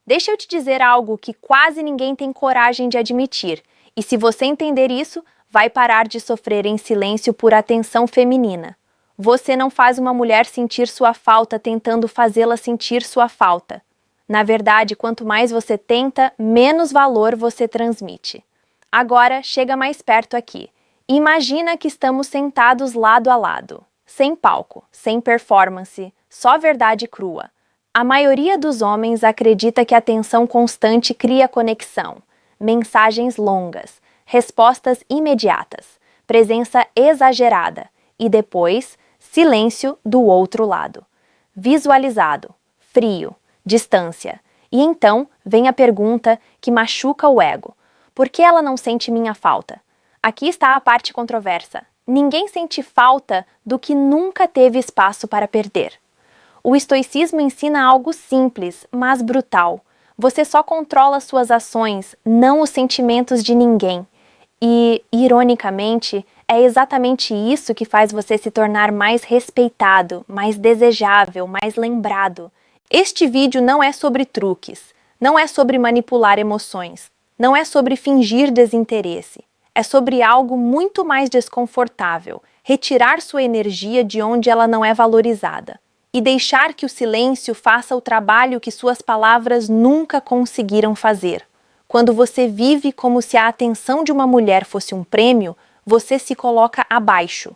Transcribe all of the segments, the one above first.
Deixa eu te dizer algo que quase ninguém tem coragem de admitir, e se você entender isso, vai parar de sofrer em silêncio por atenção feminina. Você não faz uma mulher sentir sua falta tentando fazê-la sentir sua falta. Na verdade, quanto mais você tenta, menos valor você transmite. Agora, chega mais perto aqui. Imagina que estamos sentados lado a lado. Sem palco, sem performance, só verdade crua. A maioria dos homens acredita que a atenção constante cria conexão. Mensagens longas, respostas imediatas, presença exagerada e depois, silêncio do outro lado. Visualizado, frio, distância. E então vem a pergunta que machuca o ego. Por que ela não sente minha falta? Aqui está a parte controversa. Ninguém sente falta do que nunca teve espaço para perder. O estoicismo ensina algo simples, mas brutal. Você só controla suas ações, não os sentimentos de ninguém. E, ironicamente, é exatamente isso que faz você se tornar mais respeitado, mais desejável, mais lembrado. Este vídeo não é sobre truques, não é sobre manipular emoções, não é sobre fingir desinteresse. É sobre algo muito mais desconfortável, retirar sua energia de onde ela não é valorizada e deixar que o silêncio faça o trabalho que suas palavras nunca conseguiram fazer. Quando você vive como se a atenção de uma mulher fosse um prêmio, você se coloca abaixo.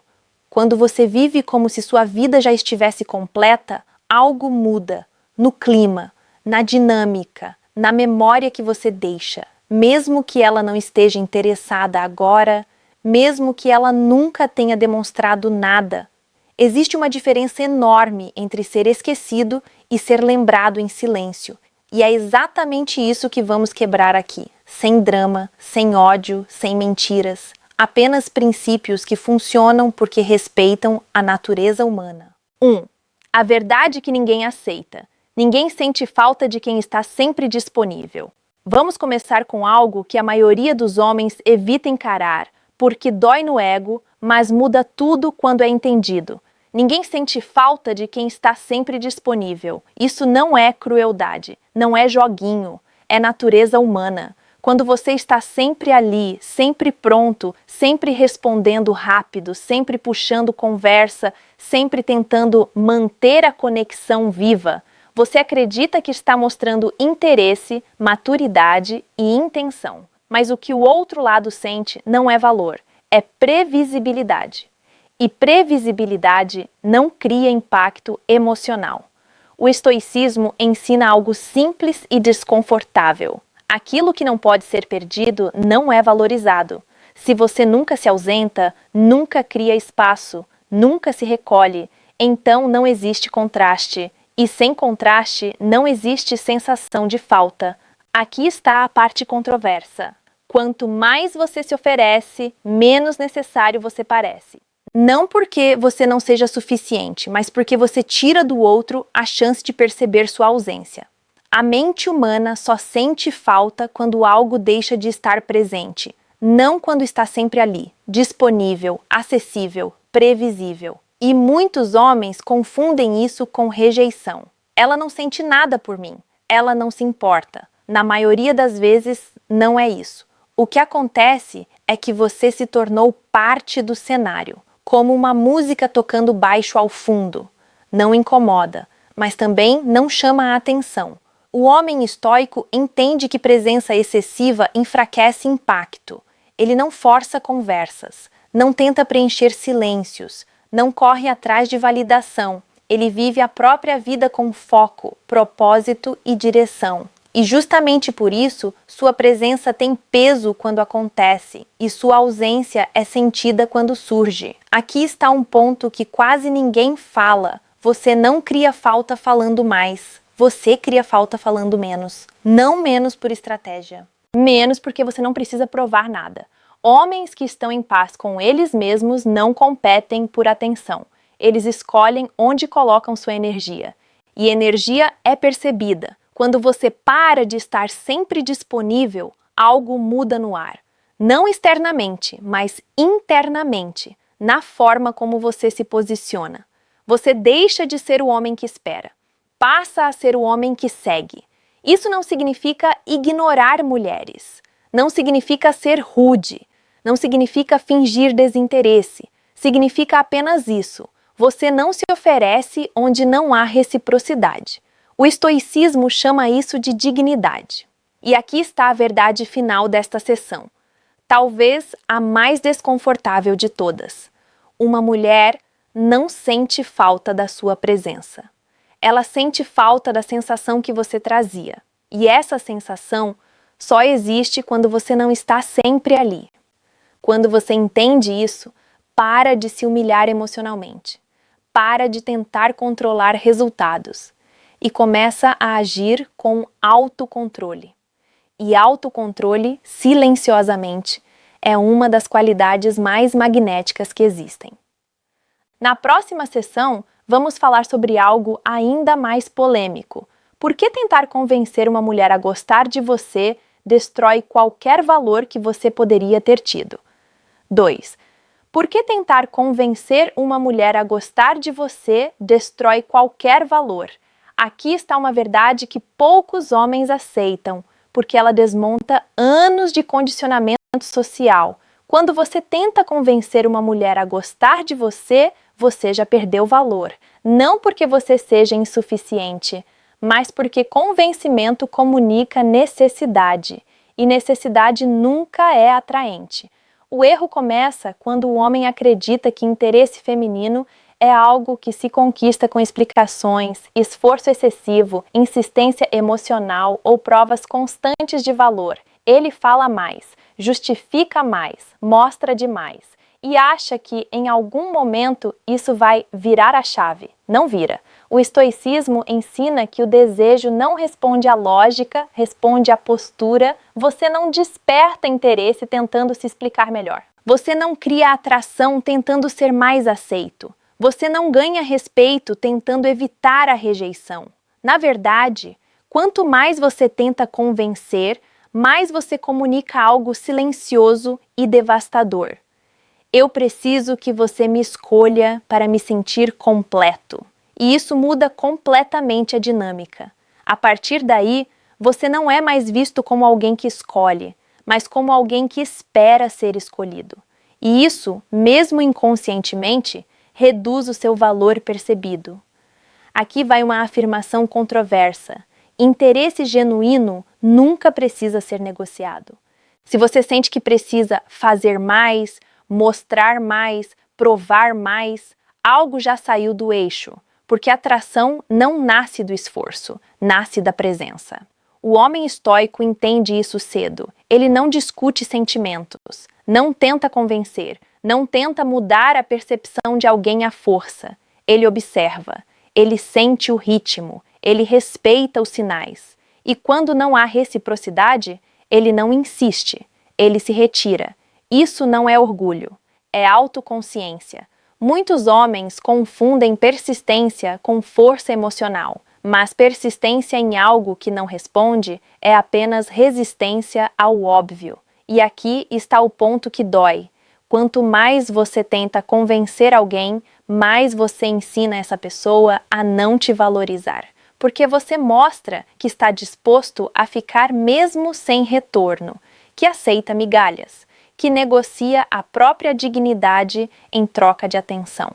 Quando você vive como se sua vida já estivesse completa, algo muda no clima, na dinâmica, na memória que você deixa. Mesmo que ela não esteja interessada agora, mesmo que ela nunca tenha demonstrado nada, existe uma diferença enorme entre ser esquecido e ser lembrado em silêncio. E é exatamente isso que vamos quebrar aqui. Sem drama, sem ódio, sem mentiras. Apenas princípios que funcionam porque respeitam a natureza humana. 1. A verdade que ninguém aceita. Ninguém sente falta de quem está sempre disponível. Vamos começar com algo que a maioria dos homens evita encarar, porque dói no ego, mas muda tudo quando é entendido. Ninguém sente falta de quem está sempre disponível. Isso não é crueldade, não é joguinho, é natureza humana. Quando você está sempre ali, sempre pronto, sempre respondendo rápido, sempre puxando conversa, sempre tentando manter a conexão viva, você acredita que está mostrando interesse, maturidade e intenção. Mas o que o outro lado sente não é valor, é previsibilidade. E previsibilidade não cria impacto emocional. O estoicismo ensina algo simples e desconfortável. Aquilo que não pode ser perdido não é valorizado. Se você nunca se ausenta, nunca cria espaço, nunca se recolhe, então não existe contraste. E sem contraste, não existe sensação de falta. Aqui está a parte controversa. Quanto mais você se oferece, menos necessário você parece. Não porque você não seja suficiente, mas porque você tira do outro a chance de perceber sua ausência. A mente humana só sente falta quando algo deixa de estar presente, não quando está sempre ali, disponível, acessível, previsível. E muitos homens confundem isso com rejeição. Ela não sente nada por mim, ela não se importa. Na maioria das vezes, não é isso. O que acontece é que você se tornou parte do cenário, como uma música tocando baixo ao fundo. Não incomoda, mas também não chama a atenção. O homem estoico entende que presença excessiva enfraquece impacto. Ele não força conversas, não tenta preencher silêncios, não corre atrás de validação. Ele vive a própria vida com foco, propósito e direção. E justamente por isso, sua presença tem peso quando acontece e sua ausência é sentida quando surge. Aqui está um ponto que quase ninguém fala. Você não cria falta falando mais. Você cria falta falando menos. Não menos por estratégia. Menos porque você não precisa provar nada. Homens que estão em paz com eles mesmos não competem por atenção. Eles escolhem onde colocam sua energia. E energia é percebida. Quando você para de estar sempre disponível, algo muda no ar. Não externamente, mas internamente, na forma como você se posiciona. Você deixa de ser o homem que espera. Passa a ser o homem que segue. Isso não significa ignorar mulheres, não significa ser rude, não significa fingir desinteresse, significa apenas isso: você não se oferece onde não há reciprocidade. O estoicismo chama isso de dignidade. E aqui está a verdade final desta sessão, talvez a mais desconfortável de todas. Uma mulher não sente falta da sua presença. Ela sente falta da sensação que você trazia. E essa sensação só existe quando você não está sempre ali. Quando você entende isso, para de se humilhar emocionalmente. Para de tentar controlar resultados. E começa a agir com autocontrole. E autocontrole, silenciosamente, é uma das qualidades mais magnéticas que existem. Na próxima sessão, vamos falar sobre algo ainda mais polêmico. Por que tentar convencer uma mulher a gostar de você destrói qualquer valor que você poderia ter tido? 2. Por que tentar convencer uma mulher a gostar de você destrói qualquer valor? Aqui está uma verdade que poucos homens aceitam, porque ela desmonta anos de condicionamento social. Quando você tenta convencer uma mulher a gostar de você, você já perdeu valor. Não porque você seja insuficiente, mas porque convencimento comunica necessidade, e necessidade nunca é atraente. O erro começa quando o homem acredita que interesse feminino é algo que se conquista com explicações, esforço excessivo, insistência emocional ou provas constantes de valor. Ele fala mais, justifica mais, mostra demais e acha que em algum momento isso vai virar a chave. Não vira. O estoicismo ensina que o desejo não responde à lógica, responde à postura. Você não desperta interesse tentando se explicar melhor. Você não cria atração tentando ser mais aceito. Você não ganha respeito tentando evitar a rejeição. Na verdade, quanto mais você tenta convencer, mais você comunica algo silencioso e devastador. Eu preciso que você me escolha para me sentir completo. E isso muda completamente a dinâmica. A partir daí, você não é mais visto como alguém que escolhe, mas como alguém que espera ser escolhido. E isso, mesmo inconscientemente, reduz o seu valor percebido. Aqui vai uma afirmação controversa. Interesse genuíno nunca precisa ser negociado. Se você sente que precisa fazer mais, mostrar mais, provar mais, algo já saiu do eixo, porque a atração não nasce do esforço, nasce da presença. O homem estoico entende isso cedo. Ele não discute sentimentos, não tenta convencer, não tenta mudar a percepção de alguém à força. Ele observa, ele sente o ritmo, ele respeita os sinais. E quando não há reciprocidade, ele não insiste, ele se retira. Isso não é orgulho, é autoconsciência. Muitos homens confundem persistência com força emocional, mas persistência em algo que não responde é apenas resistência ao óbvio. E aqui está o ponto que dói. Quanto mais você tenta convencer alguém, mais você ensina essa pessoa a não te valorizar, porque você mostra que está disposto a ficar mesmo sem retorno, que aceita migalhas, que negocia a própria dignidade em troca de atenção.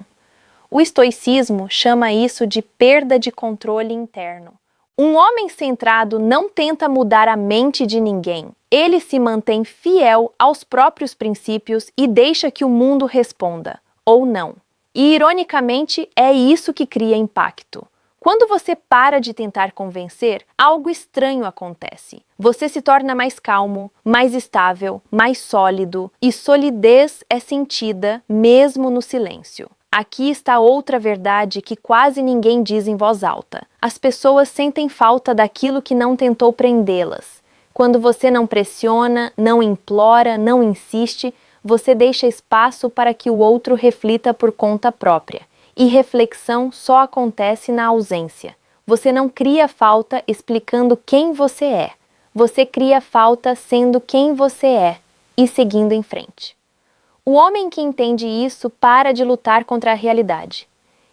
O estoicismo chama isso de perda de controle interno. Um homem centrado não tenta mudar a mente de ninguém. Ele se mantém fiel aos próprios princípios e deixa que o mundo responda, ou não. E, ironicamente, é isso que cria impacto. Quando você para de tentar convencer, algo estranho acontece. Você se torna mais calmo, mais estável, mais sólido, e solidez é sentida mesmo no silêncio. Aqui está outra verdade que quase ninguém diz em voz alta. As pessoas sentem falta daquilo que não tentou prendê-las. Quando você não pressiona, não implora, não insiste, você deixa espaço para que o outro reflita por conta própria. E reflexão só acontece na ausência. Você não cria falta explicando quem você é. Você cria falta sendo quem você é e seguindo em frente. O homem que entende isso para de lutar contra a realidade.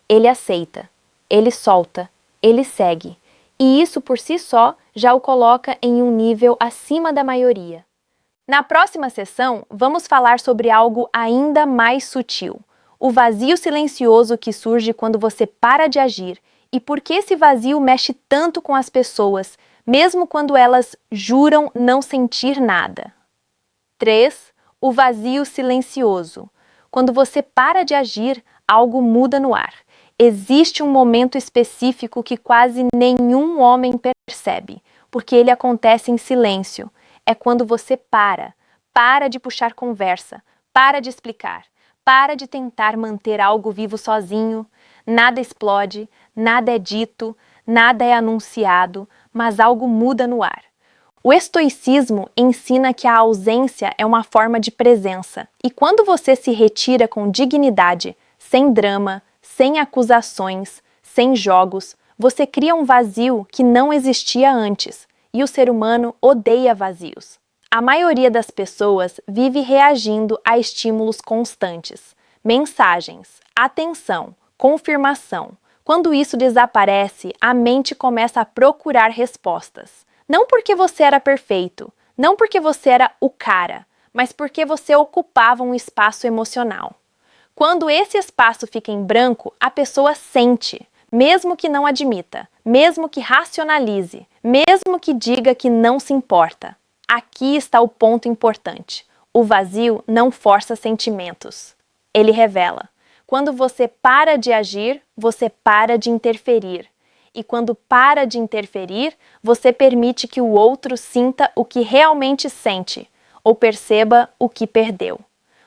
Ele aceita, ele solta, ele segue. E isso por si só já o coloca em um nível acima da maioria. Na próxima sessão, vamos falar sobre algo ainda mais sutil: o vazio silencioso que surge quando você para de agir e por que esse vazio mexe tanto com as pessoas, mesmo quando elas juram não sentir nada. 3. O vazio silencioso. Quando você para de agir, algo muda no ar. Existe um momento específico que quase nenhum homem percebe, porque ele acontece em silêncio. É quando você para de puxar conversa, para de explicar, para de tentar manter algo vivo sozinho. Nada explode, nada é dito, nada é anunciado, mas algo muda no ar. O estoicismo ensina que a ausência é uma forma de presença, e quando você se retira com dignidade, sem drama, sem acusações, sem jogos, você cria um vazio que não existia antes, e o ser humano odeia vazios. A maioria das pessoas vive reagindo a estímulos constantes, mensagens, atenção, confirmação. Quando isso desaparece, a mente começa a procurar respostas. Não porque você era perfeito, não porque você era o cara, mas porque você ocupava um espaço emocional. Quando esse espaço fica em branco, a pessoa sente, mesmo que não admita, mesmo que racionalize, mesmo que diga que não se importa. Aqui está o ponto importante. O vazio não força sentimentos. Ele revela. Quando você para de agir, você para de interferir. E quando para de interferir, você permite que o outro sinta o que realmente sente, ou perceba o que perdeu.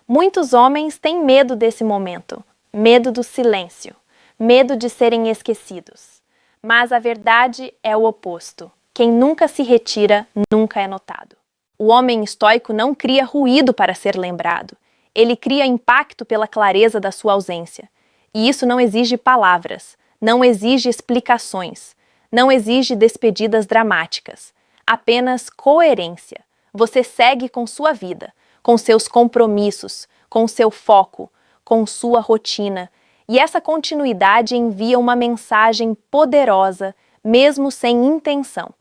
Muitos homens têm medo desse momento, medo do silêncio, medo de serem esquecidos. Mas a verdade é o oposto. Quem nunca se retira, nunca é notado. O homem estoico não cria ruído para ser lembrado. Ele cria impacto pela clareza da sua ausência. E isso não exige palavras. Não exige explicações, não exige despedidas dramáticas, apenas coerência. Você segue com sua vida, com seus compromissos, com seu foco, com sua rotina, e essa continuidade envia uma mensagem poderosa, mesmo sem intenção.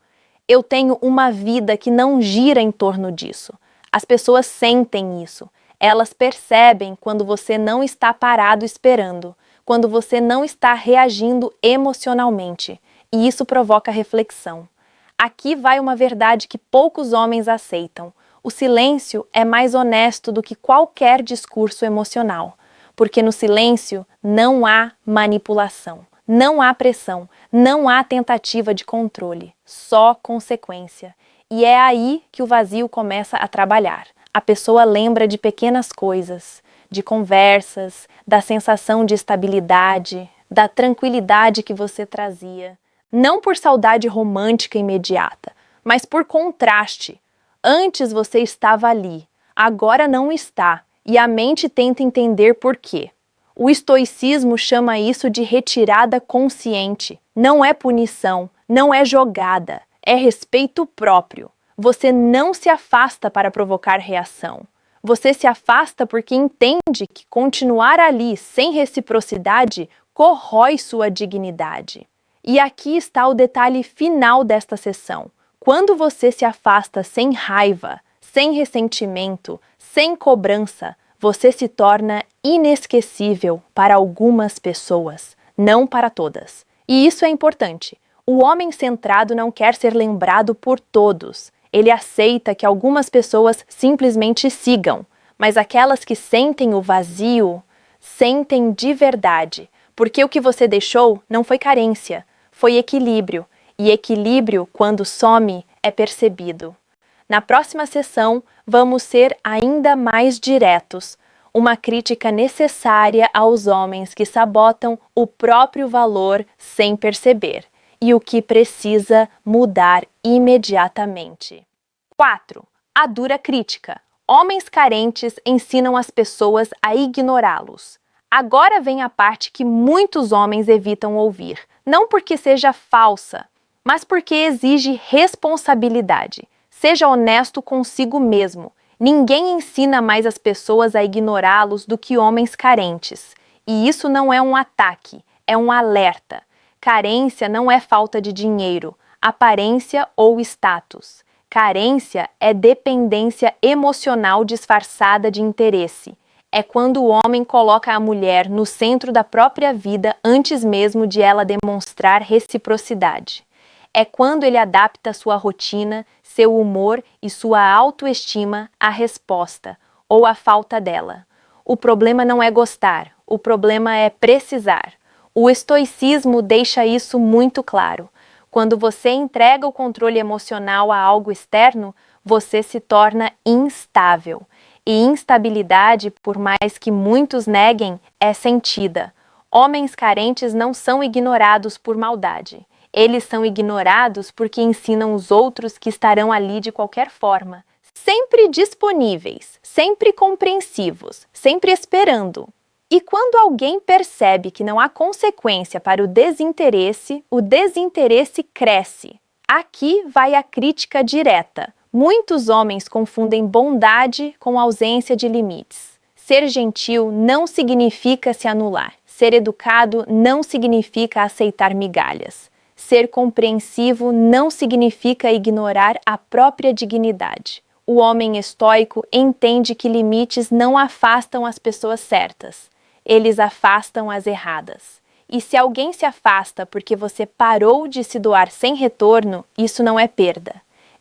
Eu tenho uma vida que não gira em torno disso. As pessoas sentem isso. Elas percebem quando você não está parado esperando, quando você não está reagindo emocionalmente, e isso provoca reflexão. Aqui vai uma verdade que poucos homens aceitam. O silêncio é mais honesto do que qualquer discurso emocional, porque no silêncio não há manipulação, não há pressão, não há tentativa de controle, só consequência. E é aí que o vazio começa a trabalhar. A pessoa lembra de pequenas coisas, de conversas, da sensação de estabilidade, da tranquilidade que você trazia. Não por saudade romântica imediata, mas por contraste. Antes você estava ali, agora não está, e a mente tenta entender por quê. O estoicismo chama isso de retirada consciente. Não é punição, não é jogada, é respeito próprio. Você não se afasta para provocar reação. Você se afasta porque entende que continuar ali sem reciprocidade corrói sua dignidade. E aqui está o detalhe final desta sessão. Quando você se afasta sem raiva, sem ressentimento, sem cobrança, você se torna inesquecível para algumas pessoas, não para todas. E isso é importante. O homem centrado não quer ser lembrado por todos. Ele aceita que algumas pessoas simplesmente sigam, mas aquelas que sentem o vazio, sentem de verdade, porque o que você deixou não foi carência, foi equilíbrio, e equilíbrio, quando some, é percebido. Na próxima sessão, vamos ser ainda mais diretos, uma crítica necessária aos homens que sabotam o próprio valor sem perceber, e o que precisa mudar imediatamente. 4. A dura crítica. Homens carentes ensinam as pessoas a ignorá-los. Agora vem a parte que muitos homens evitam ouvir, não porque seja falsa, mas porque exige responsabilidade. Seja honesto consigo mesmo. Ninguém ensina mais as pessoas a ignorá-los do que homens carentes. E isso não é um ataque, é um alerta. Carência não é falta de dinheiro. aparência ou status. Carência é dependência emocional disfarçada de interesse. É quando o homem coloca a mulher no centro da própria vida antes mesmo de ela demonstrar reciprocidade. É quando ele adapta sua rotina, seu humor e sua autoestima à resposta, ou à falta dela. O problema não é gostar, o problema é precisar. O estoicismo deixa isso muito claro. Quando você entrega o controle emocional a algo externo, você se torna instável. E instabilidade, por mais que muitos neguem, é sentida. Homens carentes não são ignorados por maldade. Eles são ignorados porque ensinam os outros que estarão ali de qualquer forma, sempre disponíveis, sempre compreensivos, sempre esperando. E quando alguém percebe que não há consequência para o desinteresse cresce. Aqui vai a crítica direta. Muitos homens confundem bondade com ausência de limites. Ser gentil não significa se anular. Ser educado não significa aceitar migalhas. Ser compreensivo não significa ignorar a própria dignidade. O homem estoico entende que limites não afastam as pessoas certas. Eles afastam as erradas. E se alguém se afasta porque você parou de se doar sem retorno, isso não é perda.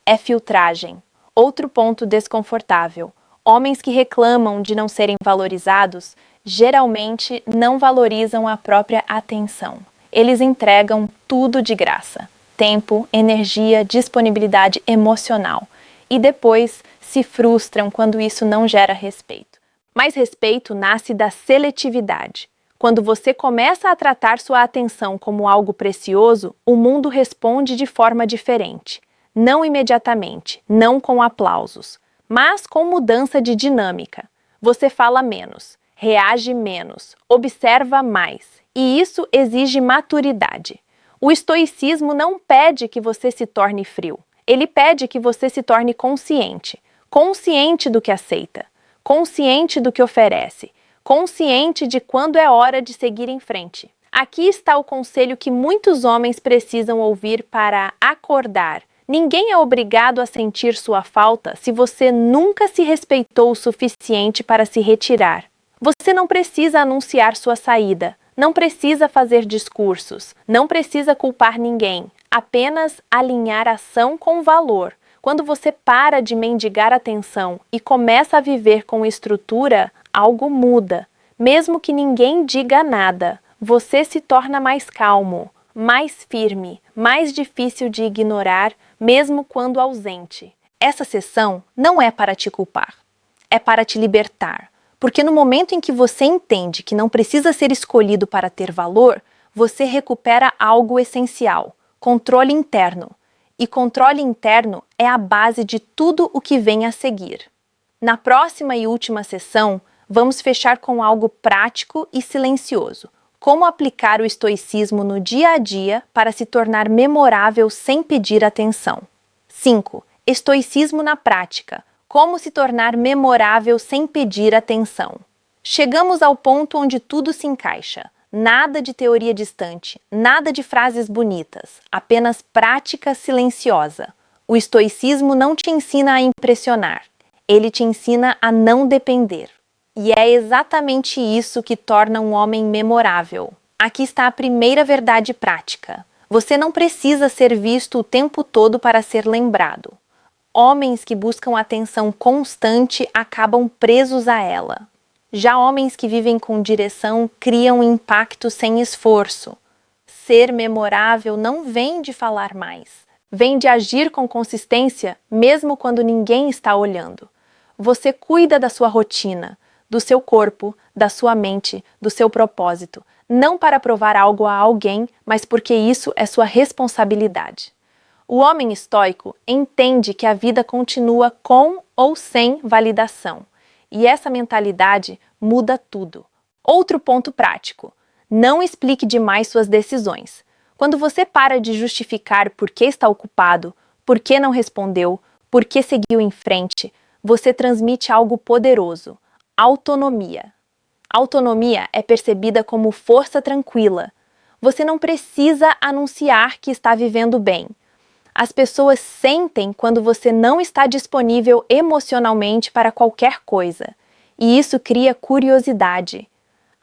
É filtragem. Outro ponto desconfortável. Homens que reclamam de não serem valorizados, geralmente não valorizam a própria atenção. Eles entregam tudo de graça. Tempo, energia, disponibilidade emocional. E depois se frustram quando isso não gera respeito. Mas respeito nasce da seletividade. Quando você começa a tratar sua atenção como algo precioso, o mundo responde de forma diferente. Não imediatamente, não com aplausos, mas com mudança de dinâmica. Você fala menos, reage menos, observa mais. E isso exige maturidade. O estoicismo não pede que você se torne frio. Ele pede que você se torne consciente. Consciente do que aceita. Consciente do que oferece, consciente de quando é hora de seguir em frente. Aqui está o conselho que muitos homens precisam ouvir para acordar. Ninguém é obrigado a sentir sua falta se você nunca se respeitou o suficiente para se retirar. Você não precisa anunciar sua saída, não precisa fazer discursos, não precisa culpar ninguém, apenas alinhar ação com valor. Quando você para de mendigar atenção e começa a viver com estrutura, algo muda. Mesmo que ninguém diga nada, você se torna mais calmo, mais firme, mais difícil de ignorar, mesmo quando ausente. Essa sessão não é para te culpar, é para te libertar. Porque no momento em que você entende que não precisa ser escolhido para ter valor, você recupera algo essencial: controle interno. E controle interno é a base de tudo o que vem a seguir. Na próxima e última sessão, vamos fechar com algo prático e silencioso. Como aplicar o estoicismo no dia a dia para se tornar memorável sem pedir atenção. 5. Estoicismo na prática. Como se tornar memorável sem pedir atenção. Chegamos ao ponto onde tudo se encaixa. Nada de teoria distante, nada de frases bonitas, apenas prática silenciosa. O estoicismo não te ensina a impressionar, ele te ensina a não depender. E é exatamente isso que torna um homem memorável. Aqui está a primeira verdade prática. Você não precisa ser visto o tempo todo para ser lembrado. Homens que buscam atenção constante acabam presos a ela. Já homens que vivem com direção criam impacto sem esforço. Ser memorável não vem de falar mais. Vem de agir com consistência, mesmo quando ninguém está olhando. Você cuida da sua rotina, do seu corpo, da sua mente, do seu propósito, não para provar algo a alguém, mas porque isso é sua responsabilidade. O homem estoico entende que a vida continua com ou sem validação. E essa mentalidade muda tudo. Outro ponto prático: não explique demais suas decisões. Quando você para de justificar por que está ocupado, por que não respondeu, por que seguiu em frente, você transmite algo poderoso: autonomia. Autonomia é percebida como força tranquila. Você não precisa anunciar que está vivendo bem. As pessoas sentem quando você não está disponível emocionalmente para qualquer coisa, e isso cria curiosidade.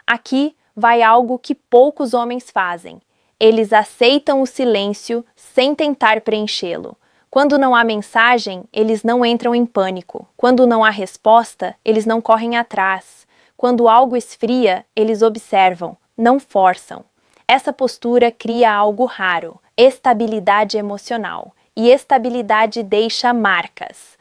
Aqui vai algo que poucos homens fazem. Eles aceitam o silêncio sem tentar preenchê-lo. Quando não há mensagem, eles não entram em pânico. Quando não há resposta, eles não correm atrás. Quando algo esfria, eles observam, não forçam. Essa postura cria algo raro, estabilidade emocional. E estabilidade deixa marcas.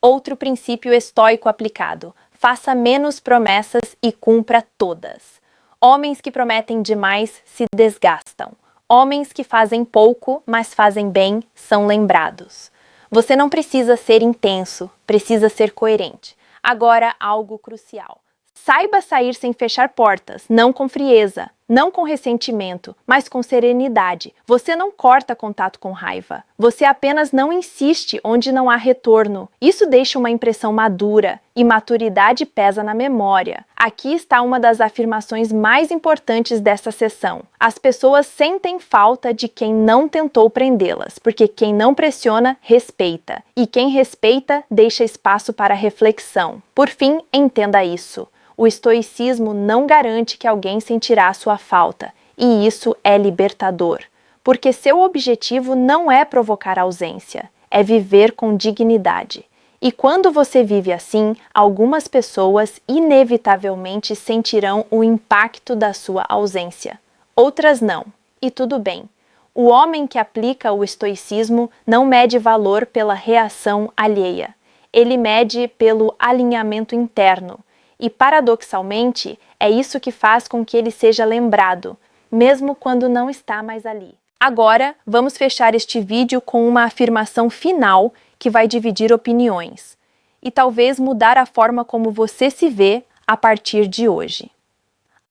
Outro princípio estoico aplicado: faça menos promessas e cumpra todas. Homens que prometem demais se desgastam. Homens que fazem pouco, mas fazem bem, são lembrados. Você não precisa ser intenso, precisa ser coerente. Agora, algo crucial. Saiba sair sem fechar portas, não com frieza, não com ressentimento, mas com serenidade. Você não corta contato com raiva. Você apenas não insiste onde não há retorno. Isso deixa uma impressão madura, e maturidade pesa na memória. Aqui está uma das afirmações mais importantes dessa sessão. As pessoas sentem falta de quem não tentou prendê-las, porque quem não pressiona, respeita. E quem respeita, deixa espaço para reflexão. Por fim, entenda isso. O estoicismo não garante que alguém sentirá sua falta, e isso é libertador, porque seu objetivo não é provocar ausência, é viver com dignidade. E quando você vive assim, algumas pessoas inevitavelmente sentirão o impacto da sua ausência. Outras não, e tudo bem. O homem que aplica o estoicismo não mede valor pela reação alheia, ele mede pelo alinhamento interno. E, paradoxalmente, é isso que faz com que ele seja lembrado, mesmo quando não está mais ali. Agora, vamos fechar este vídeo com uma afirmação final que vai dividir opiniões e talvez mudar a forma como você se vê a partir de hoje.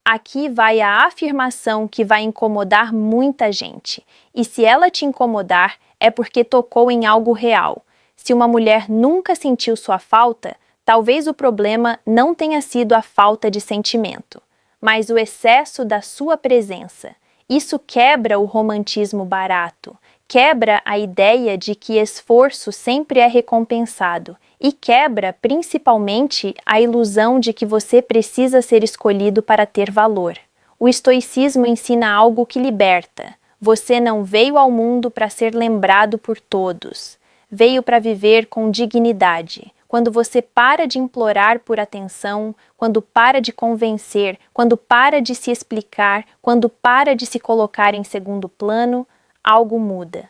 Aqui vai a afirmação que vai incomodar muita gente, e se ela te incomodar, é porque tocou em algo real. Se uma mulher nunca sentiu sua falta, talvez o problema não tenha sido a falta de sentimento, mas o excesso da sua presença. Isso quebra o romantismo barato, quebra a ideia de que esforço sempre é recompensado e quebra, principalmente, a ilusão de que você precisa ser escolhido para ter valor. O estoicismo ensina algo que liberta. Você não veio ao mundo para ser lembrado por todos. Veio para viver com dignidade. Quando você para de implorar por atenção, quando para de convencer, quando para de se explicar, quando para de se colocar em segundo plano, algo muda.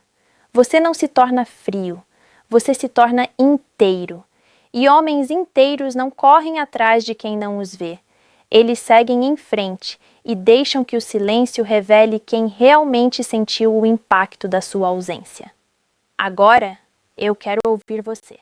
Você não se torna frio, você se torna inteiro. E homens inteiros não correm atrás de quem não os vê. Eles seguem em frente e deixam que o silêncio revele quem realmente sentiu o impacto da sua ausência. Agora, eu quero ouvir você.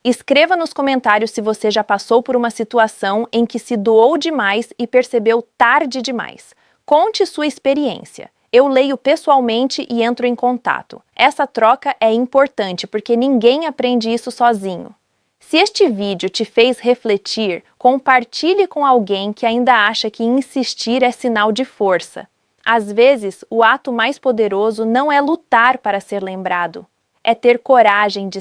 Escreva nos comentários se você já passou por uma situação em que se doou demais e percebeu tarde demais. Conte sua experiência. Eu leio pessoalmente e entro em contato. Essa troca é importante porque ninguém aprende isso sozinho. Se este vídeo te fez refletir, compartilhe com alguém que ainda acha que insistir é sinal de força. Às vezes, o ato mais poderoso não é lutar para ser lembrado, é ter coragem de